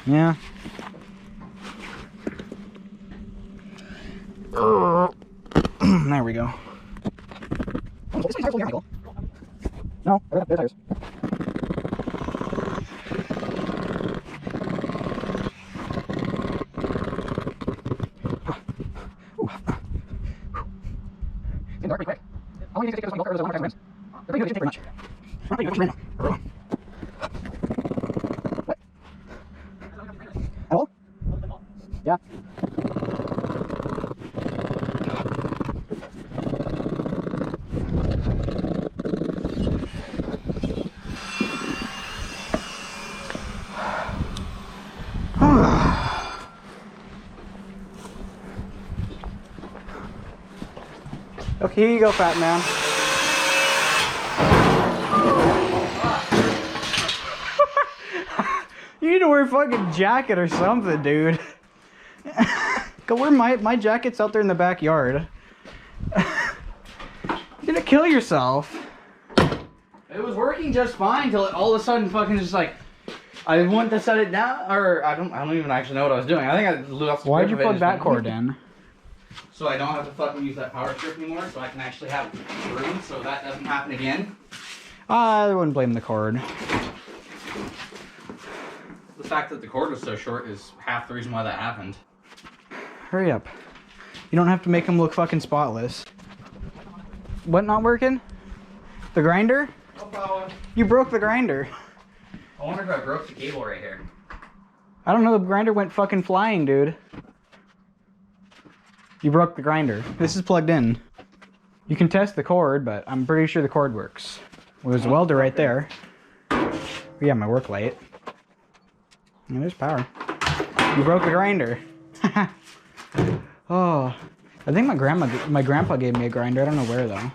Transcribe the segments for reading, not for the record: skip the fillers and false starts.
Yeah. There we go. No, they're tires. It's getting dark pretty quick. How long do you think it takes to take this one or is it one more time They're pretty good, it shouldn't take very much. What? At all? Yeah. Okay, here you go, fat man. You need to wear a fucking jacket or something, dude. Go wear my jacket's out there in the backyard. You're gonna kill yourself. It was working just fine until it all of a sudden fucking just like I wanted to set it down, or I don't even actually know what I was doing. I think I blew off the Why'd you plug that cord in? So I don't have to fucking use that power strip anymore, so I can actually have room so that doesn't happen again. I wouldn't blame the cord. The fact that the cord was so short is half the reason why that happened. Hurry up. You don't have to make them look fucking spotless. What not working? The grinder? No power. You broke the grinder. I wonder if I broke the cable right here. I don't know, the grinder went fucking flying, dude. You broke the grinder. This is plugged in. You can test the cord, but I'm pretty sure the cord works. Well, there's a welder right there. Yeah, my work light. Yeah, there's power. You broke the grinder. Oh, I think my grandpa gave me a grinder. I don't know where though.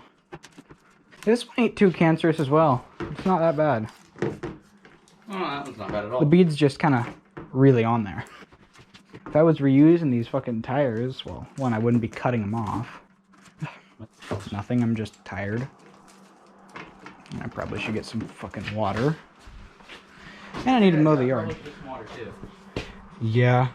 This one ain't too cancerous as well. It's not that bad. Oh, that one's not bad at all. The bead's just kind of really on there. If I was reusing these fucking tires, well, one, I wouldn't be cutting them off. It's nothing, I'm just tired. And I probably should get some fucking water. And I need to mow the yard. Some water too. Yeah.